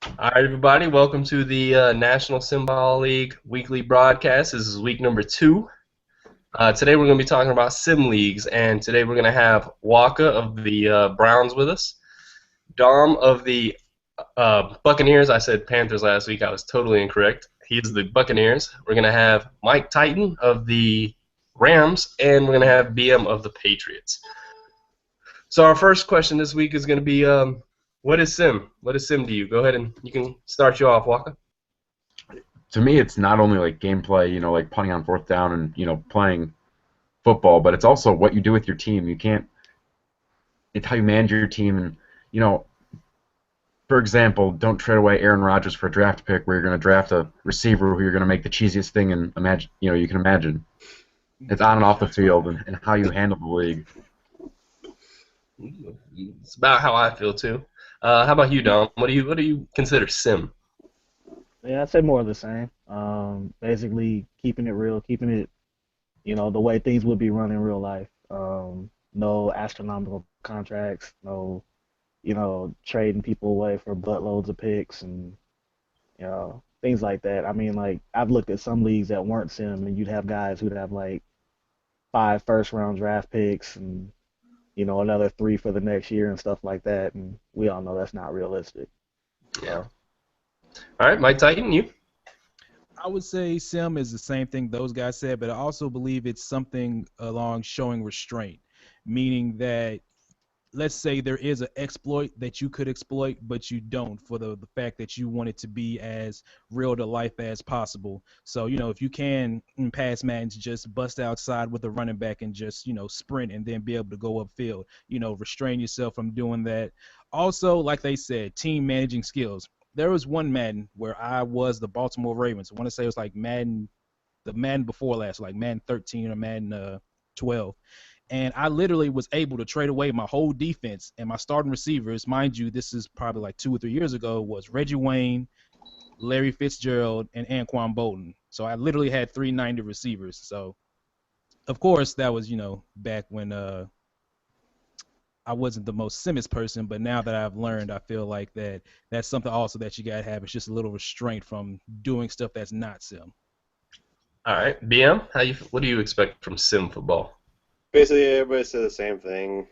All right, everybody, welcome to the National Simball League weekly broadcast. This is week number 2. Today we're going to be talking about sim leagues, and today we're going to have Waka of the Browns with us, Dom of the Buccaneers. I said Panthers last week. I was totally incorrect. He is the Buccaneers. We're going to have Mike Titan of the Rams, and we're going to have BM of the Patriots. So our first question this week is going to be, what is sim? What is sim to you? Go ahead and you can start you off, Waka. To me, it's not only like gameplay, like punting on fourth down and playing football, but it's also what you do with your team. You can't. It's how you manage your team, and you know, for example, don't trade away Aaron Rodgers for a draft pick where you're going to draft a receiver who you're going to make the cheesiest thing and imagine, you can imagine. It's on and off the field and how you handle the league. It's about how I feel too. How about you, Dom? What do you consider sim? Yeah, I'd say more of the same. Basically keeping it real, keeping it, the way things would be run in real life. No astronomical contracts, no, trading people away for buttloads of picks and, things like that. I mean, like, I've looked at some leagues that weren't sim and you'd have guys who'd have like 5 first round draft picks and, another 3 for the next year and stuff like that. And we all know that's not realistic. Yeah. All right, Mike Titan, you. I would say sim is the same thing those guys said, but I also believe it's something along showing restraint, meaning that let's say there is an exploit that you could exploit, but you don't for the fact that you want it to be as real to life as possible. So, if you can in past matches just bust outside with a running back and just, sprint and then be able to go upfield, restrain yourself from doing that. Also, like they said, team managing skills. There was one Madden where I was the Baltimore Ravens. I want to say it was like the Madden before last, like Madden 13 or Madden 12. And I literally was able to trade away my whole defense and my starting receivers. Mind you, this is probably like 2 or 3 years ago, was Reggie Wayne, Larry Fitzgerald, and Anquan Bolden. So I literally had 390 receivers. So, of course, that was, back when I wasn't the most simmest person. But now that I've learned, I feel like that's something also that you got to have. It's just a little restraint from doing stuff that's not sim. All right, BM. What do you expect from sim football? Basically, everybody said the same thing.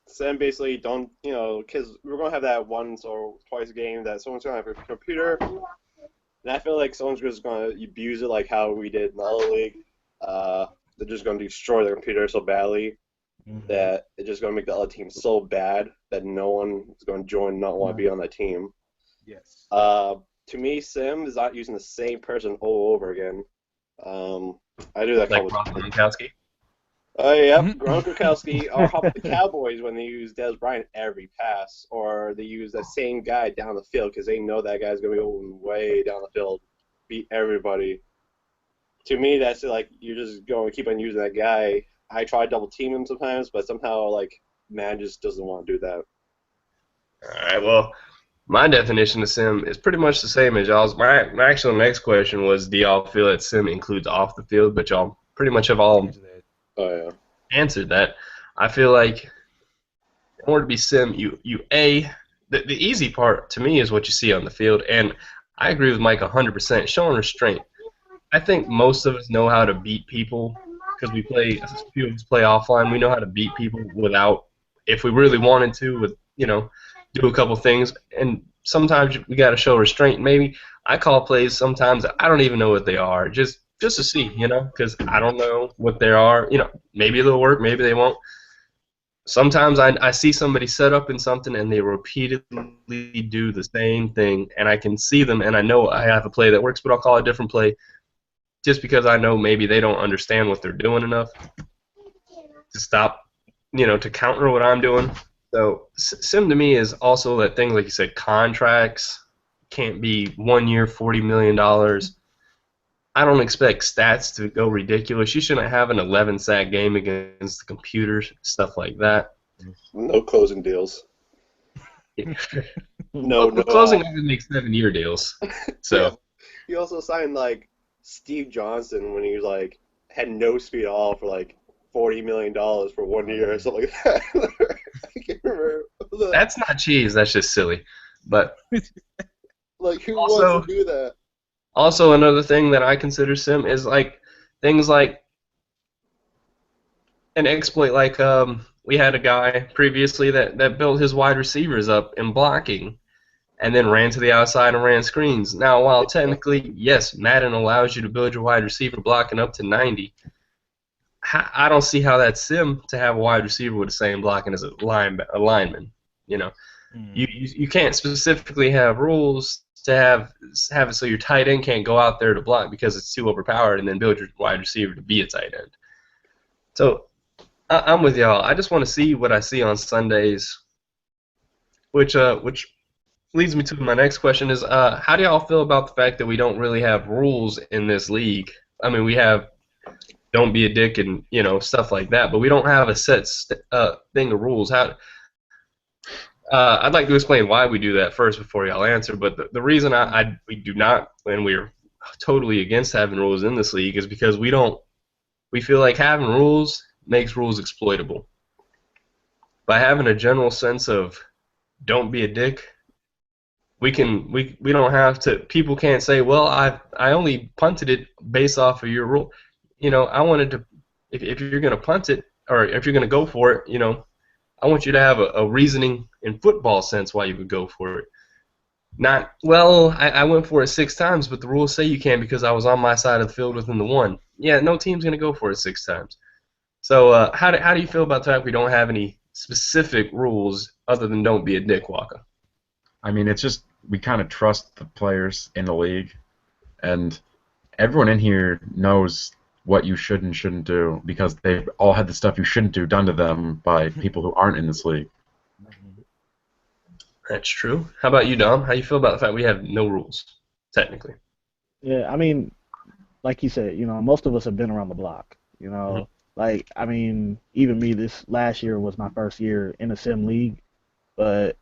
Sam basically don't, because we're going to have that once or twice a game that someone's going to have a computer, and I feel like someone's just going to abuse it like how we did in the other league. They're just going to destroy their computer so badly that it's just going to make the other team so bad that no one is going to join and not want to be on that team. Yes. To me, Sim is not using the same person all over again. I do that Like all the Rob time. Gronkowski? Oh, yeah, Gronkowski, or how about the Cowboys when they use Dez Bryant every pass, or they use that same guy down the field because they know that guy's going to be going way down the field, beat everybody. To me, that's like you're just going to keep on using that guy. I try to double team him sometimes, but somehow, like, man just doesn't want to do that. All right, well, my definition of sim is pretty much the same as y'all's. My actual next question was, do y'all feel that sim includes off the field? But y'all pretty much have all Oh, yeah. answered that. I feel like in order to be sim, the easy part to me is what you see on the field, and I agree with Mike 100%. Showing restraint. I think most of us know how to beat people because a few of us play offline. We know how to beat people without, if we really wanted to, do a couple things. And sometimes we got to show restraint. Maybe I call plays sometimes I don't even know what they are, just to see, because I don't know what they are. Maybe they'll work, maybe they won't. Sometimes I see somebody set up in something and they repeatedly do the same thing, and I can see them and I know I have a play that works, but I'll call a different play just because I know maybe they don't understand what they're doing enough to stop, to counter what I'm doing. So sim to me is also that thing, like you said, contracts can't be 1 year, $40 million. I don't expect stats to go ridiculous. You shouldn't have an 11 sack game against the computers, stuff like that. No closing deals. No, Well, closing always makes 7-year deals. So. Yeah. He also signed, like, Steve Johnson when he was, like, had no speed at all for, like, $40 million for 1 year or something like that. I can't remember. That's not cheese. That's just silly. But Like, who wants to also, do that? also another thing that I consider sim is like things like an exploit. Like we had a guy previously that built his wide receivers up in blocking and then ran to the outside and ran screens. Now, while technically, yes, Madden allows you to build your wide receiver blocking up to 90, I don't see how that's sim to have a wide receiver with the same blocking as a lineman. You know, you can't specifically have rules to have it so your tight end can't go out there to block because it's too overpowered, and then build your wide receiver to be a tight end. So I'm with y'all. I just want to see what I see on Sundays, which leads me to my next question is how do y'all feel about the fact that we don't really have rules in this league? I mean, we have don't be a dick and stuff like that, but we don't have a set thing of rules. How I'd like to explain why we do that first before y'all answer. But the reason we do not, and we're totally against having rules in this league, is because we feel like having rules makes rules exploitable. By having a general sense of don't be a dick, we don't have to. People can't say, well, I only punted it based off of your rule. I wanted to. If you're gonna punt it or if you're gonna go for it, I want you to have a reasoning in football sense why you would go for it. Not, well, I went for it 6 times, but the rules say you can because I was on my side of the field within the one. Yeah, no team's going to go for it 6 times. So how do you feel about the fact we don't have any specific rules other than don't be a dick, Walker? I mean, it's just we kind of trust the players in the league, and everyone in here knows what you should and shouldn't do because they've all had the stuff you shouldn't do done to them by people who aren't in this league. That's true. How about you, Dom? How you feel about the fact we have no rules, technically? Yeah, I mean, like you said, most of us have been around the block. Like I mean, even me, this last year was my first year in a sim league, but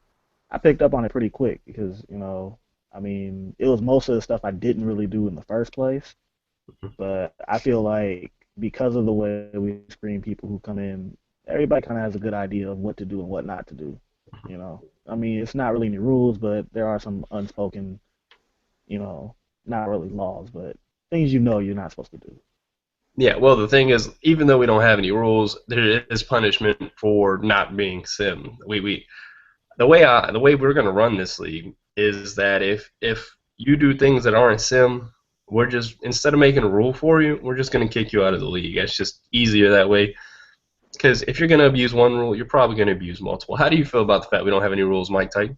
I picked up on it pretty quick because I mean, it was most of the stuff I didn't really do in the first place. But I feel like because of the way we screen people who come in, everybody kind of has a good idea of what to do and what not to do. I mean, it's not really any rules, but there are some unspoken, you know, not really laws, but things you're not supposed to do. Yeah, well, the thing is, even though we don't have any rules, there is punishment for not being sim. The way we're going to run this league is that if you do things that aren't sim, we're just instead of making a rule for you, we're just going to kick you out of the league. It's just easier that way. Because if you're going to abuse one rule, you're probably going to abuse multiple. How do you feel about the fact we don't have any rules, Mike Titan?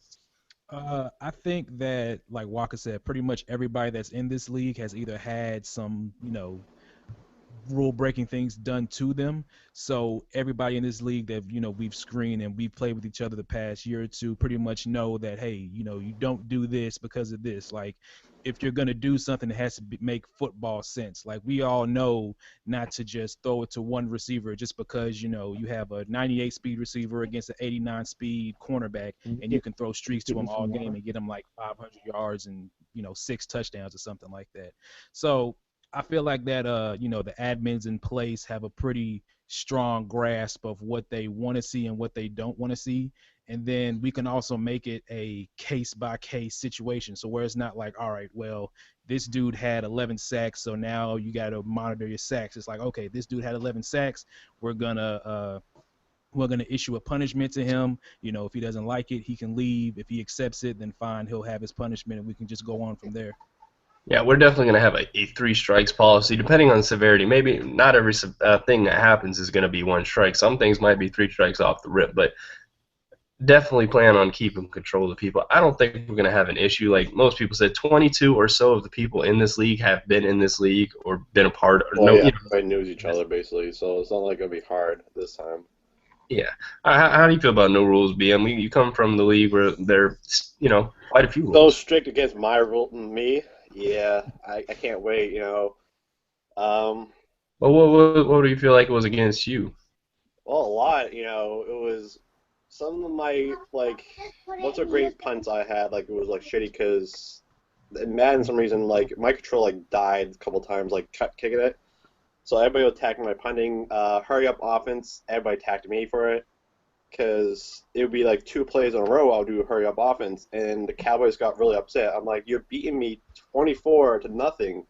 I think that, like Walker said, pretty much everybody that's in this league has either had some, rule breaking things done to them. So everybody in this league that we've screened and we've played with each other the past year or two pretty much know that, hey, you don't do this because of this. Like, if you're gonna do something, it has to make football sense. Like, we all know not to just throw it to one receiver just because you have a 98 speed receiver against an 89 speed cornerback, and you can throw streaks to Give him me all some game water. and get him like 500 yards and 6 touchdowns or something like that. So I feel like that the admins in place have a pretty strong grasp of what they want to see and what they don't want to see. And then we can also make it a case by case situation. So where it's not like, all right, well, this dude had 11 sacks, so now you got to monitor your sacks. It's like, okay, this dude had 11 sacks. We're gonna issue a punishment to him. If he doesn't like it, he can leave. If he accepts it, then fine, he'll have his punishment, and we can just go on from there. Yeah, we're definitely going to have a three strikes policy, depending on the severity. Maybe not every thing that happens is going to be one strike. Some things might be 3 strikes off the rip, but definitely plan on keeping control of the people. I don't think we're going to have an issue. Like most people said, 22 or so of the people in this league have been in this league or been a part of. Well, yeah, everybody knows each other basically, so it's not like it'll be hard this time. Yeah. How do you feel about no rules, BM? You come from the league where there, quite a few So rules. strict against my rule, me. Yeah, I can't wait. Um, Well, what do you feel like it was against you? well, a lot. It was some of my like lots of great punts I had. Like it was like shitty because in Madden, some reason like my control like died a couple times like kicking it. So everybody was attacking my punting. Hurry up offense. Everybody attacked me for it. because it would be like 2 plays in a row. I'll do a hurry up offense, and the Cowboys got really upset. I'm like, you're beating me 24-0.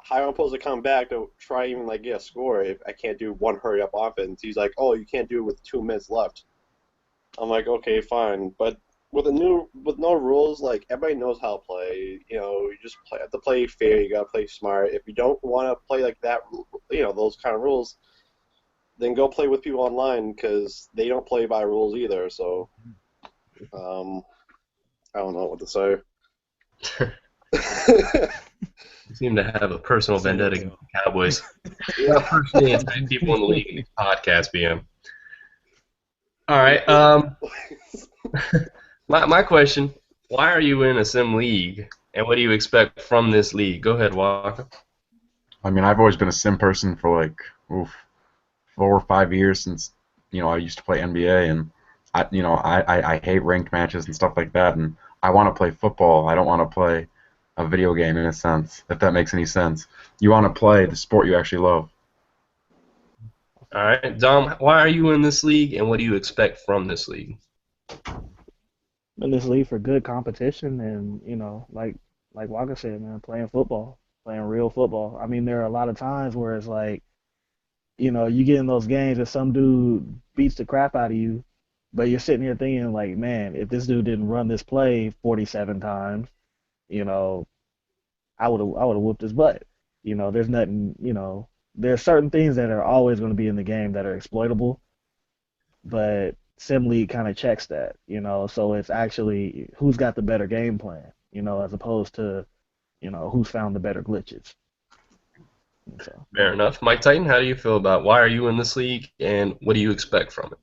How am I supposed to come back to try even like get a score if I can't do one hurry up offense? He's like, oh, you can't do it with 2 minutes left. I'm like, okay, fine, but with no rules, like everybody knows how to play. You just have to play fair. You gotta play smart. If you don't want to play like that, those kind of rules, then go play with people online because they don't play by rules either. So, I don't know what to say. You seem to have a personal Say vendetta it, against the Cowboys. You're not personally attacking people in the league in these podcasts, BM. All right. My question: why are you in a sim league, and what do you expect from this league? Go ahead, Walker. I mean, I've always been a sim person for like 4 or 5 years since I used to play NBA, and I hate ranked matches and stuff like that, and I want to play football. I don't want to play a video game in a sense, if that makes any sense. You want to play the sport you actually love. All right, Dom. Why are you in this league, and what do you expect from this league? In this league for good competition and like Walker said, man, playing football, playing real football. I mean, there are a lot of times where it's like, you get in those games and some dude beats the crap out of you, but you're sitting here thinking like, man, if this dude didn't run this play 47 times, you know, I would have whooped his butt. There's nothing, there's certain things that are always going to be in the game that are exploitable, but Sim League kind of checks that, so it's actually who's got the better game plan, as opposed to, who's found the better glitches. So, Fair enough. Mike Titan, how do you feel about why are you in this league, and what do you expect from it?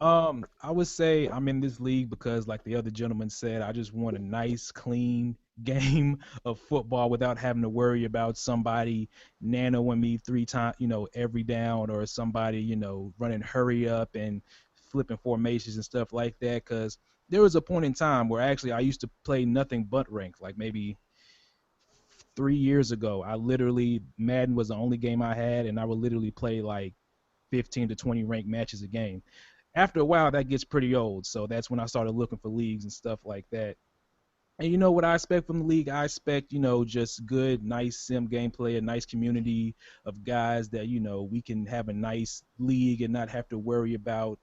I would say I'm in this league because, like the other gentleman said, I just want a nice, clean game of football without having to worry about somebody nanoing me 3 times, every down, or somebody, running hurry up and flipping formations and stuff like that. Because there was a point in time where actually I used to play nothing but ranked, like maybe 3 years ago. Madden was the only game I had, and I would literally play like 15 to 20 ranked matches a game. After a while, that gets pretty old, so that's when I started looking for leagues and stuff like that. And what I expect from the league? I expect, just good, nice sim gameplay, a nice community of guys that, we can have a nice league and not have to worry about,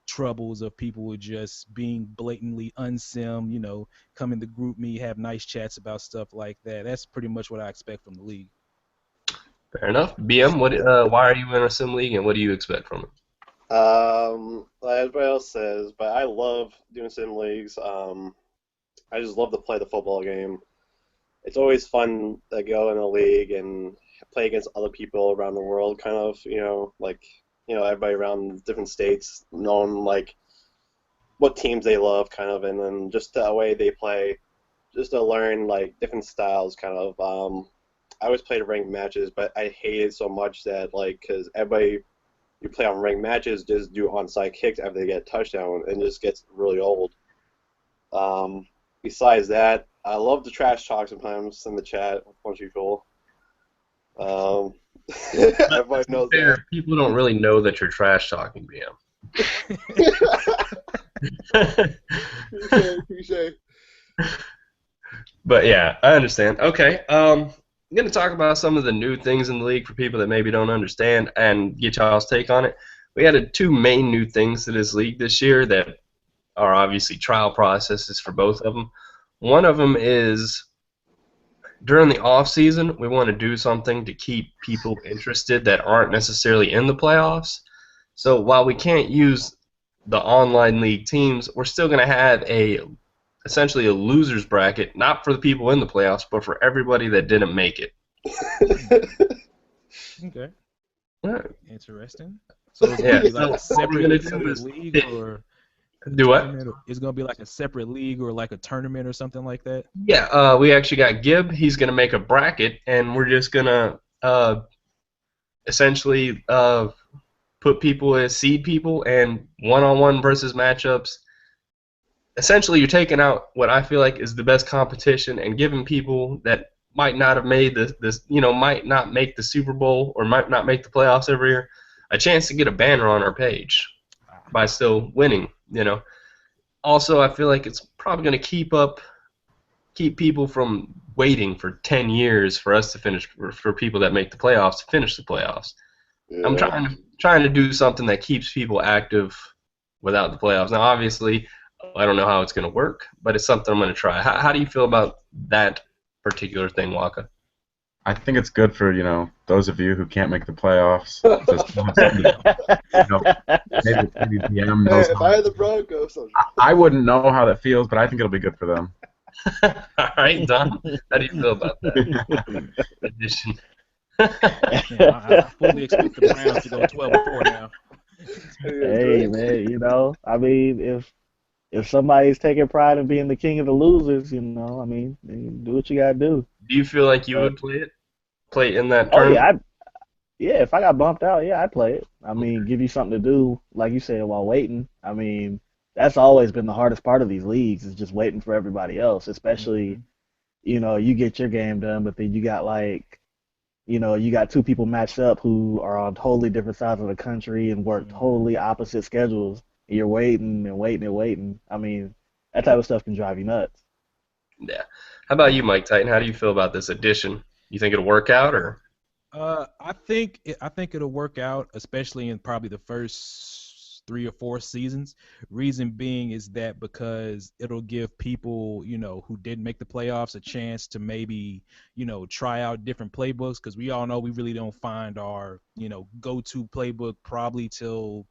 troubles of people with just being blatantly unsim, come in the group me, have nice chats about stuff like that. That's pretty much what I expect from the league. Fair enough. BM, why are you in a sim league, and what do you expect from it? Like everybody else says, but I love doing sim leagues. I just love to play the football game. It's always fun to go in a league and play against other people around the world, kind of, everybody around different states, knowing, like, what teams they love, kind of, and then just the way they play, just to learn, like, different styles, kind of. I always played ranked matches, but I hate it so much that, like, because everybody you play on ranked matches just do onside kicks after they get a touchdown, and it just gets really old. Besides that, I love the trash talk sometimes in the chat with a bunch of people. Everybody knows that. People don't really know that you're trash talking, BM. Touché. But yeah, I understand. Okay, I'm going to talk about some of the new things in the league for people that maybe don't understand and get y'all's take on it. We added 2 main new things to this league this year that are obviously trial processes for both of them. One of them is during the off season, we want to do something to keep people interested that aren't necessarily in the playoffs. So while we can't use the online league teams, we're still going to have essentially a losers bracket, not for the people in the playoffs, but for everybody that didn't make it. Okay. Yeah. Interesting. So it's going to be like a So what we're gonna separate do is league, or do what? it's going to be like a separate league or like a tournament or something like that? Yeah, we actually got Gib. He's going to make a bracket, and we're just going to essentially put people as seed people and one-on-one versus matchups. Essentially, you're taking out what I feel like is the best competition and giving people that might not have made might not make the Super Bowl or might not make the playoffs every year a chance to get a banner on our page. by still winning. Also, I feel like it's probably going to keep people from waiting for 10 years for us to finish, for people that make the playoffs to finish the playoffs. I'm Yeah. trying to do something that keeps people active without the playoffs. Now, obviously, I don't know how it's going to work, but it's something I'm going to try. How do you feel about that particular thing, Waka? I think it's good for those of you who can't make the playoffs to still have something to, you know maybe PM Hey, knows if how. I had the Broncos, I wouldn't know how that feels, but I think it'll be good for them. All right, Don, how do you feel about that addition? Yeah, I fully expect the Browns to go 12-4 now. yeah, Hey Drake. man, I mean, if somebody's taking pride in being the king of the losers, I mean, then do what you gotta do. Do you feel like you But would play it in that oh yeah, tournament? yeah, if I got bumped out, yeah, I'd play it. I mean, give you something to do, like you said, while waiting. I mean, that's always been the hardest part of these leagues is just waiting for everybody else, especially, Mhm. you get your game done, but then you got you got two people matched up who are on totally different sides of the country and work Mhm. totally opposite schedules. And you're waiting and waiting and waiting. I mean, that type of stuff can drive you nuts. Yeah. How about you, Mike Titan? How do you feel about this addition? You think it'll work out, or? I think it'll work out, especially in probably the first 3 or 4 seasons. Reason being is that because it'll give people, who didn't make the playoffs a chance to maybe, try out different playbooks. Because we all know we really don't find our, go-to playbook probably till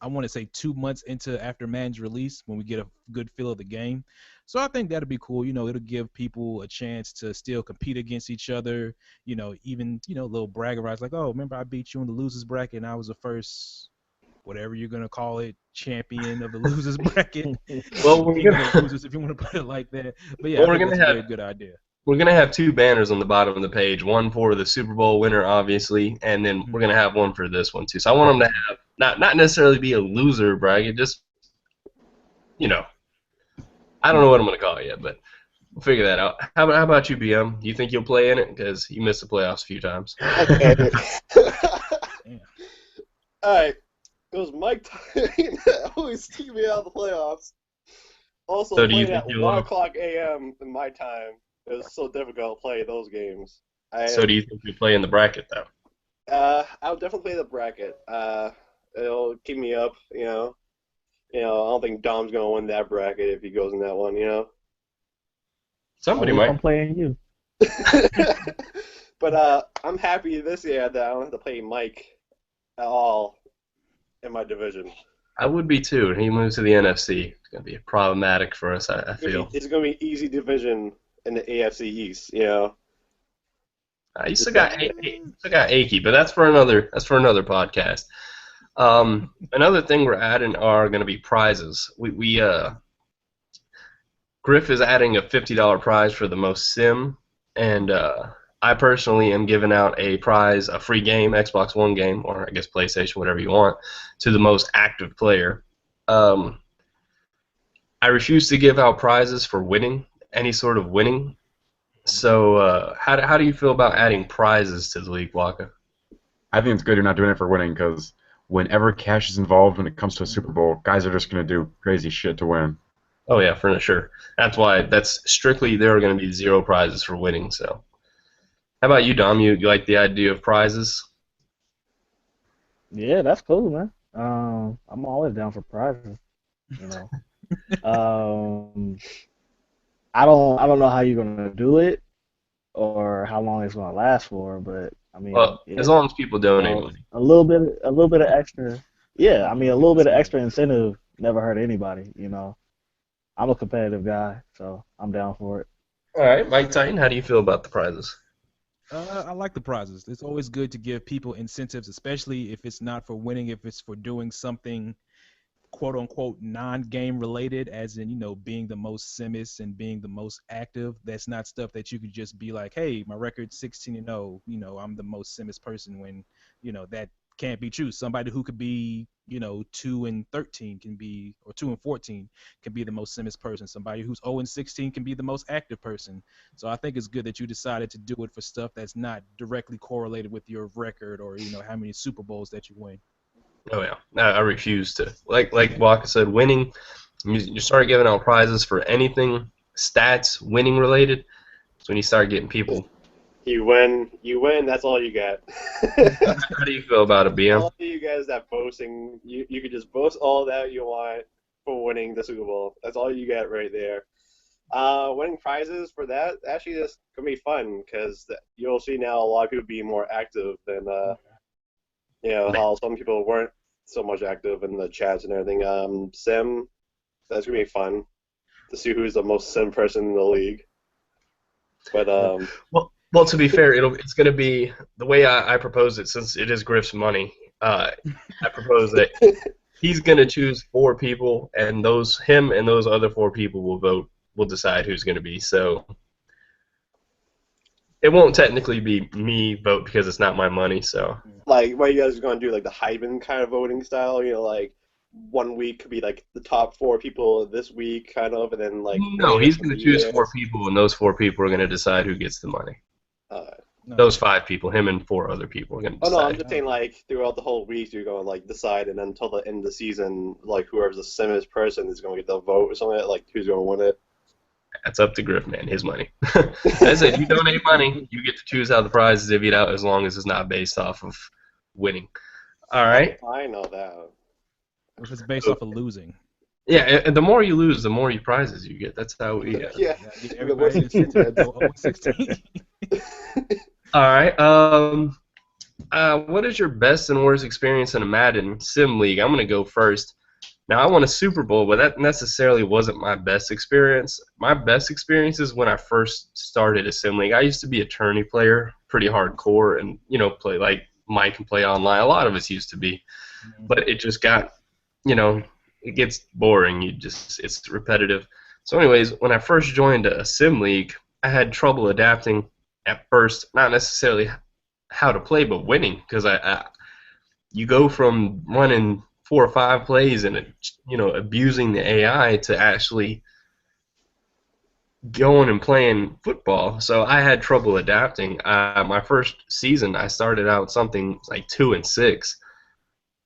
I want to say 2 months into after Madden's release when we get a good feel of the game. So I think that'll be cool. It'll give people a chance to still compete against each other. Even little bragger rights like, oh, remember I beat you in the losers bracket and I was the first, whatever you're gonna call it, champion of the losers bracket, Well, we're king of the gonna losers, if you want to put it like that. But yeah, I well, think that's a very good idea. we're gonna have two banners on the bottom of the page. One for the Super Bowl winner, obviously, and then we're Mhm. gonna have one for this one too. So I want them to have not necessarily be a loser bracket, just you know, I don't know what I'm gonna call it yet, but we'll figure that out. How about you, BM? Do you think you'll play in it? Because you missed the playoffs a few times. Okay. Yeah. All right. It was Mike Tyson that always took me out of the playoffs. Also, So do you playing think at you'll? 1 o'clock a.m. in my time, it was so difficult to play those games. So do you think you play in the bracket though? I'll definitely play the bracket. It'll keep me up, I don't think Dom's gonna win that bracket if he goes in that one. Somebody Only if might. I'm playing you. But I'm happy this year that I don't have to play Mike at all in my division. I would be too. He moves to the NFC. It's gonna be problematic for us. I feel. It's gonna be easy division in the AFC East. You still Just like got achy, but that's for another podcast. Another thing we're adding are going to be prizes. Griff is adding a $50 prize for the most sim, and I personally am giving out a prize, a free game, Xbox One game, or I guess PlayStation, whatever you want, to the most active player. Um, I refuse to give out prizes for winning, any sort of winning. So, how do you feel about adding prizes to the league, Waka? I think it's good you're not doing it for winning because whenever cash is involved when it comes to a Super Bowl, guys are just going to do crazy shit to win. Oh yeah, for sure. That's strictly there are going to be zero prizes for winning. So, how about you, Dom? You like the idea of prizes? Yeah, that's cool, man. I'm always down for prizes, you know. Um, I don't know how you're gonna do it or how long it's gonna last for, but I mean, Well, as yeah, long as people donate money. a little bit of extra. Yeah, I mean, a little bit of Yeah. extra incentive never hurt anybody. I'm a competitive guy, so I'm down for it. All right, Mike Titan, how do you feel about the prizes? I like the prizes. It's always good to give people incentives, especially if it's not for winning, if it's for doing something quote unquote non-game related, as in being the most simmis and being the most active. That's not stuff that you could just be like, hey, my record's 16-0, I'm the most simmis person, when that can't be true. Somebody who could be 2-13 can be, or 2-14 can be the most simmis person. Somebody who's 0-16 can be the most active person. So I think it's good that you decided to do it for stuff that's not directly correlated with your record or how many Super Bowls that you win. Oh yeah, I refuse to. Like Walker said, winning. You start giving out prizes for anything stats winning related. That's when you start getting people. You win. That's all you get. How do you feel about it, BM? All of you guys that boasting, you could just boast all that you want for winning the Super Bowl. That's all you get right there. Winning prizes for that actually is gonna be fun because you'll see now a lot of people being more active than how some people weren't so much active in the chats and everything. Sim, that's gonna be fun to see who's the most sim person in the league. But Well, to be fair, it's going to be the way I propose it, since it is Griff's money. I propose that he's going to choose 4 people, and him and those other 4 people will vote. Will decide who's going to be. So it won't technically be me vote because it's not my money. So like, what you guys are gonna do, like the Heisman kind of voting style? Like one week could be like the top 4 people this week, kind of, and then like no, later he's in going the to choose year. 4 people, and those 4 people are going to decide who gets the money. Uh, No. Those 5 people, him and 4 other people, are going to oh no, I'm decide. just saying like throughout the whole week you're going to like decide, and then until the end of the season, like whoever's the simmest person is going to get the vote or something like who's going to win it. That's up to Griff, man. His money. I said, you donate money, you get to choose how the prize is divvied out, as long as it's not based off of winning. All right. I know that. If it's based off of losing. Yeah, and the more you lose, the more prizes you get. That's how we. Yeah, Yeah, give the everybody worst incentive to go 0-16. All right. What is your best and worst experience in a Madden Sim League? I'm gonna go first. Now I won a Super Bowl, but that necessarily wasn't my best experience. My best experience is when I first started a Sim League. I used to be a tourney player, pretty hardcore, and play like Mike and play online. A lot of us used to be, but it just got, you know, it gets boring. It's repetitive. So, anyways, when I first joined a Sim League, I had trouble adapting at first. Not necessarily how to play, but winning, because you go from running 4 or 5 plays and abusing the AI to actually going and playing football. So I had trouble adapting. My first season, I started out something like 2-6,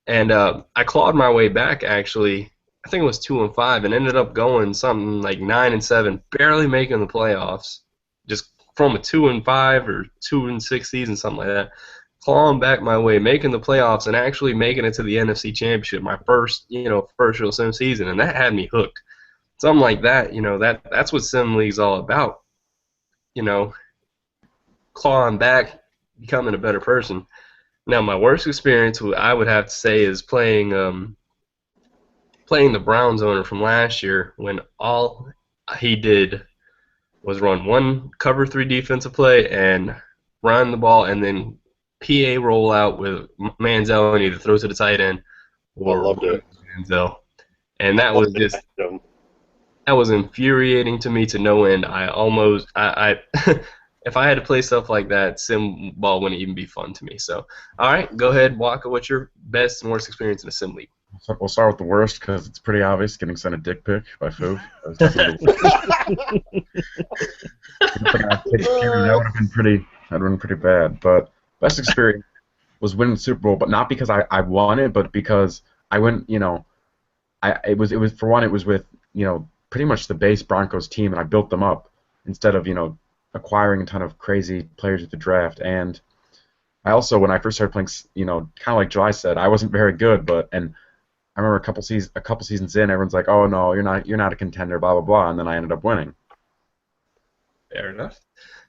and I clawed my way back. Actually, I think it was 2-5, and ended up going something like 9-7, barely making the playoffs, just from a 2-5 or 2-6 season, something like that. Clawing back my way, making the playoffs, and actually making it to the NFC Championship, my first real sim season, and that had me hooked. Something like that, that's what sim league's all about. You know, clawing back, becoming a better person. Now, my worst experience, I would have to say, is playing the Browns owner from last year, when all he did was run one cover 3 defensive play and run the ball, and then PA rollout with Manziel, and either throw to the tight end I or loved it. Manziel. And that I was loved just it. that was infuriating to me to no end. If I had to play stuff like that, sim ball wouldn't even be fun to me. So, all right, go ahead, Waka. What's your best and worst experience in a sim league? So we'll start with the worst because it's pretty obvious. Getting sent a dick pic by Foof. That was definitely the worst. If I got taken care of, that would have been pretty. That would have been pretty bad. But best experience was winning the Super Bowl, but not because I won it, but because I went. It was for one. It was with pretty much the base Broncos team, and I built them up instead of acquiring a ton of crazy players at the draft. And I also, when I first started playing, kind of like July said, I wasn't very good, and I remember a couple seasons in, everyone's like, "Oh no, you're not a contender," blah blah blah, and then I ended up winning. Fair enough.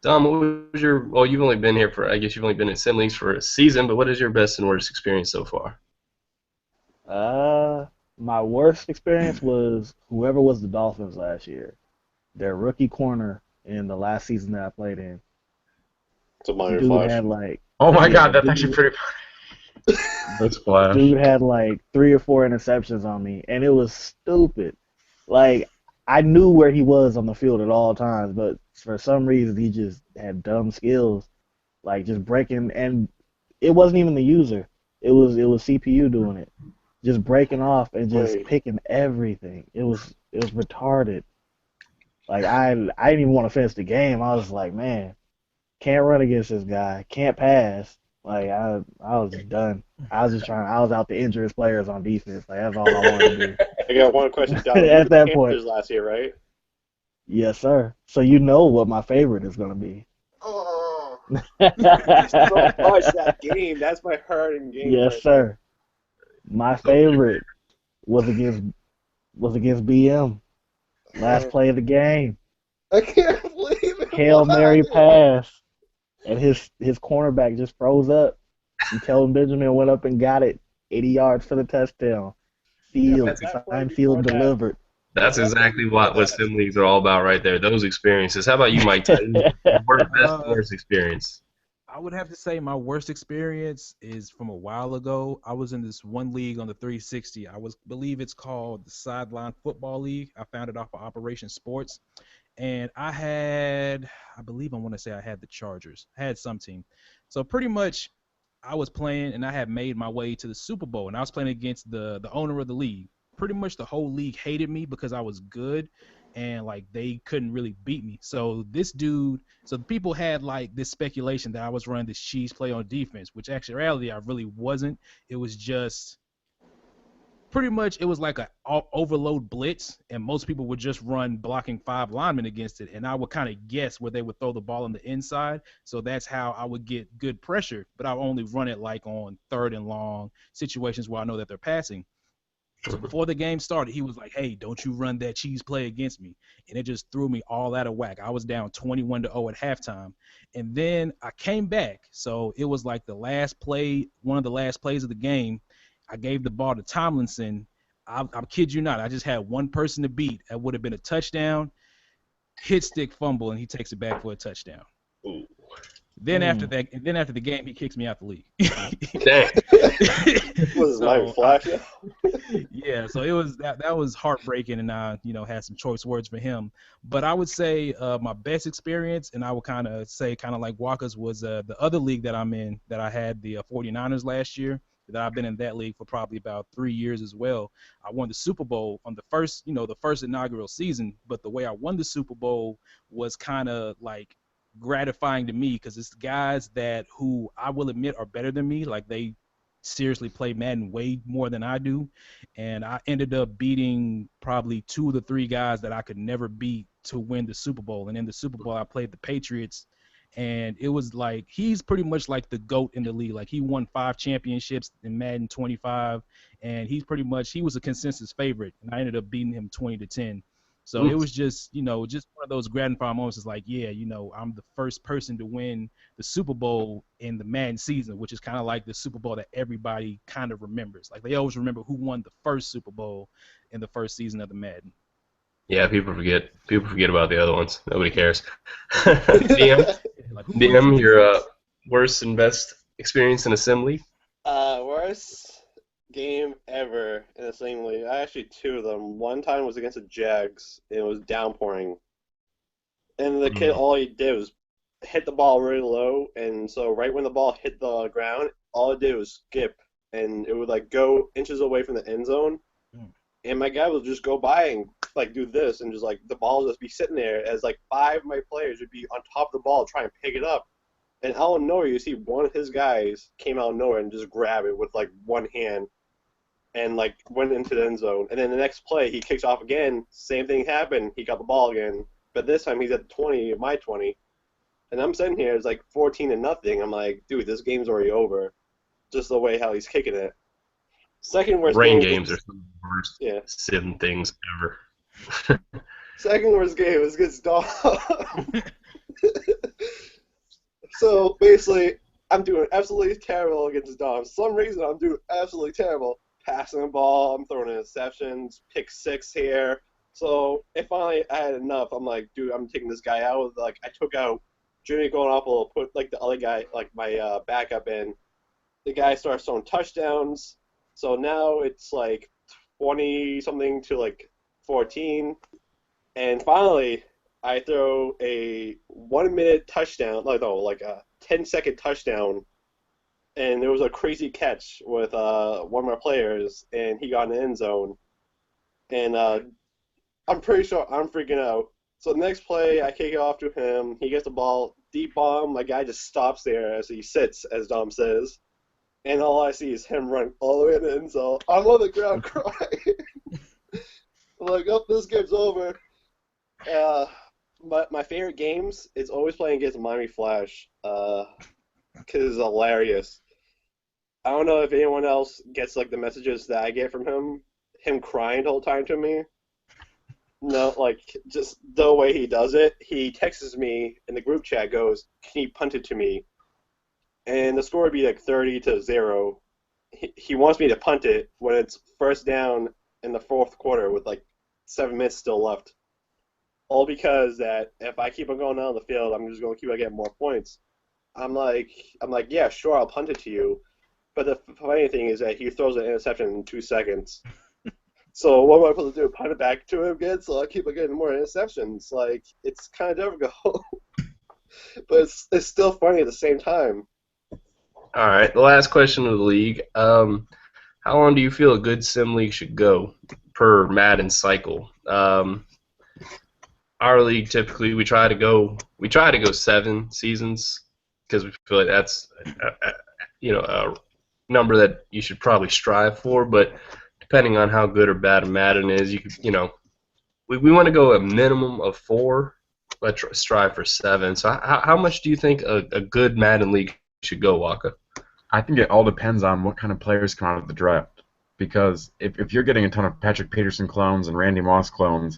Dom, what was your? Well, you've only been here for. I guess you've only been in sim leagues for a season, but what is your best and worst experience so far? My worst experience was whoever was the Dolphins last year. Their rookie corner in the last season that I played in. It's a minor Dude flash. had like Oh my yeah, God, that's actually pretty. That's splash. dude had like 3 or 4 interceptions on me, and it was stupid. Like I knew where he was on the field at all times, but for some reason he just had dumb skills, like just breaking. And it wasn't even the user; it was CPU doing it, just breaking off and just Wait. picking everything. It was retarded. Like I didn't even want to finish the game. I was like, man, can't run against this guy, can't pass. Like I was just done. I was just trying. I was out to injurious players on defense. Like that's all I wanted to I got one question, do. Donald. You At were the that point, Panthers last year, right? yes, sir. So you know what my favorite is gonna be. Oh, so much that game. That's my heart in games Yes, right there. sir. My So favorite was against BM. Last Oh, play of the game. I can't believe it. Hail What Mary happened? pass, and his cornerback just froze up. And Kelvin Benjamin went up and got it, 80 yards for the touchdown. Yeah, but Sealed, that's that play signed, sealed, before that. delivered. that's That play exactly before what that. sim leagues are all about right there. Those experiences. How about you, Mike Titan? Your best and Uh, worst experience. I would have to say my worst experience is from a while ago. I was in this one league on the 360. Believe it's called the Sideline Football League. I found it off of Operation Sports, and I believe I want to say I had the Chargers. I had some team, so pretty much I was playing, and I had made my way to the Super Bowl, and I was playing against the owner of the league. Pretty much the whole league hated me because I was good, and like they couldn't really beat me. So this dude, so the people had like this speculation that I was running this cheese play on defense, which actually reality I really wasn't. It was just pretty much it was like a overload blitz, and most people would just run blocking five linemen against it, and I would kind of guess where they would throw the ball on the inside. So that's how I would get good pressure, but I would only run it like on third and long situations where I know that they're passing. So before the game started, he was like, "Hey, don't you run that cheese play against me." And it just threw me all out of whack. I was down 21-0 at halftime. And then I came back. So it was like the last play, one of the last plays of the game. I gave the ball to Tomlinson. I kid you not. I just had one person to beat. That would have been a touchdown, hit stick fumble, and he takes it back for a touchdown. Ooh, Mm. Then after the game, he kicks me out the league. dang. Was his light so flash? yeah, so it was that was heartbreaking, and I had some choice words for him. But I would say my best experience, and I would kind of say kind of like Walker's, was the other league that I'm in that I had the 49ers last year. That I've been in that league for probably about 3 years as well. I won the Super Bowl on the first inaugural season, but the way I won the Super Bowl was kind of like gratifying to me because it's guys that who I will admit are better than me. Like they seriously play Madden way more than I do, and I ended up beating probably two of the three guys that I could never beat to win the Super Bowl. And in the Super Bowl, I played the Patriots, and it was like he's pretty much like the GOAT in the league. Like he won 5 championships in Madden 25, and he was a consensus favorite, and I ended up beating him 20-10. So it Mm. was just, just one of those gratifying moments. It's like, yeah, I'm the first person to win the Super Bowl in the Madden season, which is kind of like the Super Bowl that everybody kind of remembers. Like they always remember who won the first Super Bowl in the first season of the Madden. Yeah, people forget. People forget about the other ones. Nobody cares. DM, Like who won DM, your 2 and 6? worst and best experience in assembly. Worst game ever in the same league. I actually two of them. One time was against the Jags, and it was downpouring. And the kid, Mm. all he did was hit the ball really low, and so right when the ball hit the ground, all it did was skip, and it would like go inches away from the end zone, Mm. and my guy would just go by and like do this, and just like the ball would just be sitting there as like five of my players would be on top of the ball trying to pick it up, and out of nowhere you see one of his guys came out of nowhere and just grabbed it with like one hand, and like went into the end zone. And then the next play, he kicks off again. Same thing happened. He got the ball again, but this time he's at the 20, my 20, and I'm sitting here. It's like 14-0. I'm like, dude, this game's already over. Just the way how he's kicking it. Second worst Rain game games are against some of the worst yeah. sim things ever. Second worst game was against Dom. So basically, I'm doing absolutely terrible against Dom. For some reason, I'm doing absolutely terrible. Passing the ball, I'm throwing interceptions, pick six here. So if finally I had enough, I'm like, dude, I'm taking this guy out. Like I took out Jimmy Garoppolo, put like the other guy, like my backup in. The guy starts throwing touchdowns. So now it's like 20 something to like 14. And finally, I throw a 1 minute touchdown, like no, like a 10-second touchdown, and there was a crazy catch with one of my players, and he got in the end zone, and I'm pretty sure I'm freaking out. So the next play, I kick it off to him. He gets the ball deep bomb. My guy just stops there as he sits, as Dom says, and all I see is him run all the way to the end zone. I'm on the ground crying. I'm like, oh, this game's over. My favorite games is always playing against Miami Flash, because it's hilarious. I don't know if anyone else gets like the messages that I get from him crying the whole time to me. No, like just the way he does it. He texts me in the group chat, goes, "Can you punt it to me?" And the score would be like 30-0. He wants me to punt it when it's first down in the fourth quarter with like 7 minutes still left. All because that if I keep on going down the field, I'm just going to keep on getting more points. I'm like, yeah, sure, I'll punt it to you. But the funny thing is that he throws an interception in 2 seconds. So what am I supposed to do? Punt it back to him again? So I keep on getting more interceptions. Like, it's kind of difficult. But it's still funny at the same time. All right, the last question of the league. How long do you feel a good sim league should go per Madden cycle? Our league typically we try to go 7 seasons because we feel like that's a number that you should probably strive for. But depending on how good or bad Madden is, we want to go a minimum of 4. Let's strive for 7. So how much do you think a good Madden league should go, Waka? I think it all depends on what kind of players come out of the draft. Because if you're getting a ton of Patrick Peterson clones and Randy Moss clones,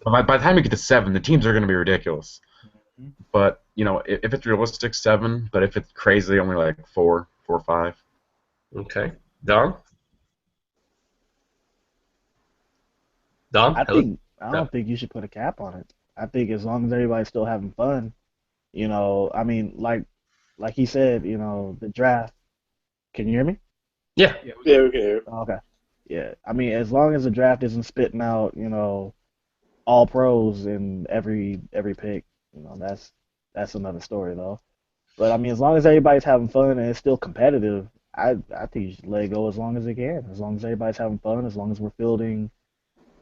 by the time you get to 7, the teams are going to be ridiculous. But if it's realistic, 7. But if it's crazy, only like 4 or 5. Okay, Dom. Dom, I hello? think I don't think you should put a cap on it. I think as long as everybody's still having fun, I mean, like he said, the draft. Can you hear me? Yeah. Yeah, okay. Okay. Yeah. I mean, as long as the draft isn't spitting out, all pros in every pick, that's another story though. But I mean, as long as everybody's having fun and it's still competitive, I think you should let it go as long as it can. As long as everybody's having fun, as long as we're fielding,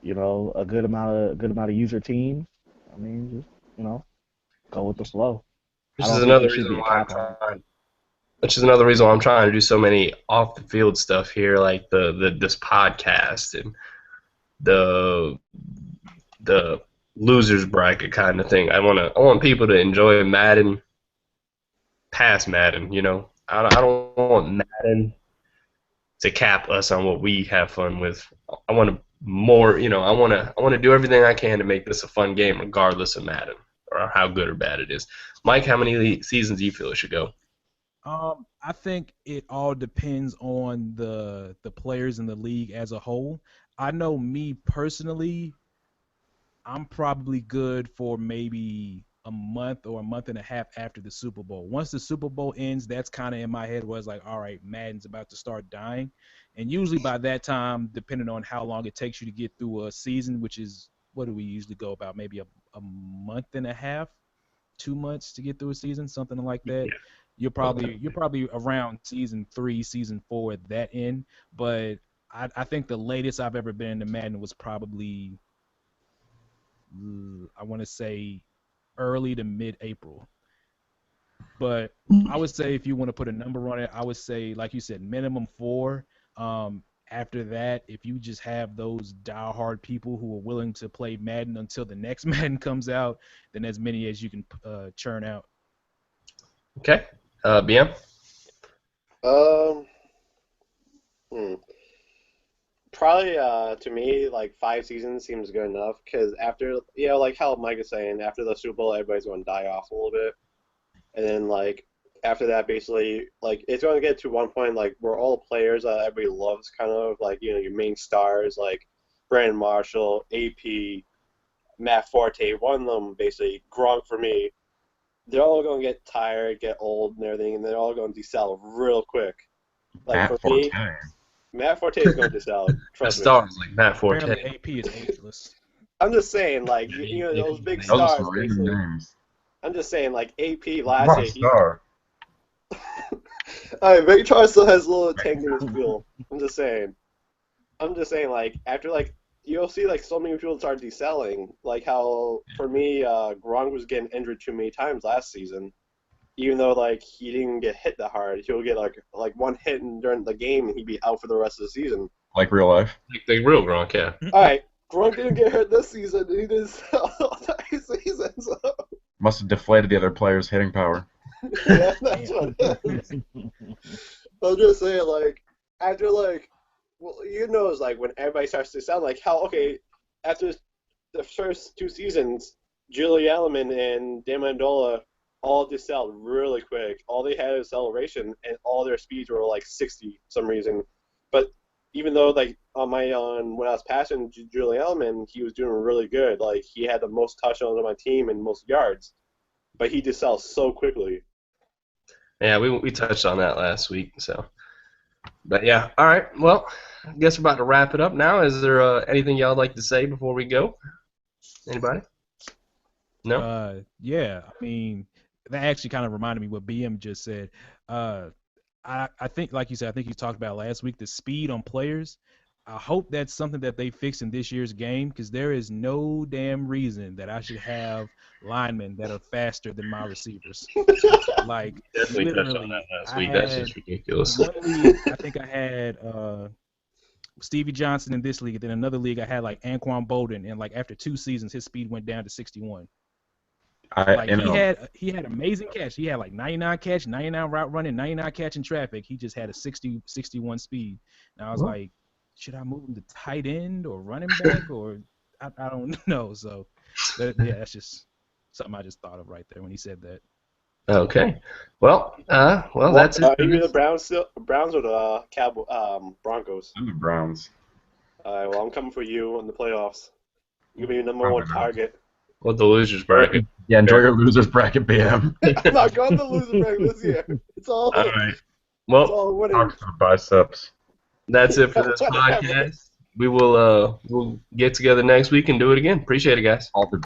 a good amount of user teams. I mean, just go with the flow. I This is don't think there another should reason be a why I'm cap on it. trying. Which is another reason why I'm trying to do so many off the field stuff here, like this podcast and the the losers bracket kind of thing. I want people to enjoy Madden past Madden. I don't want Madden to cap us on what we have fun with. I want to more. I want to do everything I can to make this a fun game, regardless of Madden or how good or bad it is. Mike, how many seasons do you feel it should go? I think it all depends on the players in the league as a whole. I know me personally, I'm probably good for maybe a month or a month and a half after the Super Bowl. Once the Super Bowl ends, that's kind of in my head where it's like, all right, Madden's about to start dying. And usually by that time, depending on how long it takes you to get through a season, which is what do we usually go about? Maybe a month and a half, 2 months to get through a season, something like that. Yeah. You're probably around season 3, season 4 at that end. But I think the latest I've ever been to Madden was probably I want to say early to mid-April. But I would say if you want to put a number on it, I would say, like you said, minimum 4. After that, if you just have those diehard people who are willing to play Madden until the next Madden comes out, then as many as you can churn out. Okay, BM. Um, hmm. Probably to me, like 5 seasons seems good enough because after, like how Mike is saying, after the Super Bowl, everybody's going to die off a little bit. And then, like, after that, basically, like, it's going to get to one point, like, where all the players that everybody loves, kind of, like, your main stars, like Brandon Marshall, AP, Matt Forte, one of them, basically, Gronk for me, they're all going to get tired, get old, and everything, and they're all going to desell real quick. Like, for Matt Forte. me, Matt Forte is going to desell, The trust me. stars like Matt Forte. Apparently, AP is ageless. I'm just saying, like, those big Those are stars, some random basically. names. I'm just saying, like, AP What last a year, star. Alright, Ray Charles still has a little tank in his fuel. I'm just saying. Like, after, like, you'll see, like, so many people start deselling. Like, how, for me, Gronk was getting injured too many times last season. even though like he didn't get hit that hard, he'll get like one hit during the game and he'd be out for the rest of the season. Like real life. Like the real Gronk, yeah. All right, Gronk didn't get hurt this season. He did all season. So Must have deflated the other player's hitting power. yeah, that's what it is. I'm just saying, like after like, well, it's like when everybody starts to sound like how okay after the first 2 seasons, Julie Elliman and Dan Mandola all decelled really quick. All they had was acceleration, and all their speeds were like 60 for some reason. But even though like when I was passing Julie Elliman, he was doing really good. Like he had the most touchdowns on my team and most yards, but he decelled so quickly. Yeah, we touched on that last week. So, but yeah, all right. Well, I guess we're about to wrap it up now. Is there anything y'all like to say before we go? Anybody? No. Yeah. I mean, that actually kind of reminded me what BM just said. I think, like you said, I think you talked about last week the speed on players. I hope that's something that they fix in this year's game because there is no damn reason that I should have linemen that are faster than my receivers. Like Definitely touched on literally, that last I week. That's had just ridiculous. one league, I think I had Stevie Johnson in this league. Then another league, I had like Anquan Bolden, and like after 2 seasons, his speed went down to 61. Like he had amazing catch. He had like 99 catch, 99 route running, 99 catch in traffic. He just had a 61 speed. And I was like, should I move him to tight end or running back or I don't know. So yeah, that's just something I just thought of right there when he said that. Okay. Well, that's it. Are you the Browns or the Broncos? I'm the Browns. All right, well I'm coming for you in the playoffs. You're gonna be the number one target. Well, the losers bracket. Yeah, enjoy your losers bracket, BM. I'm not going to lose the bracket this year. It's all right. Well, it's all winning. Talk to the biceps. that's it for this podcast. We will we'll get together next week and do it again. Appreciate it, guys. All the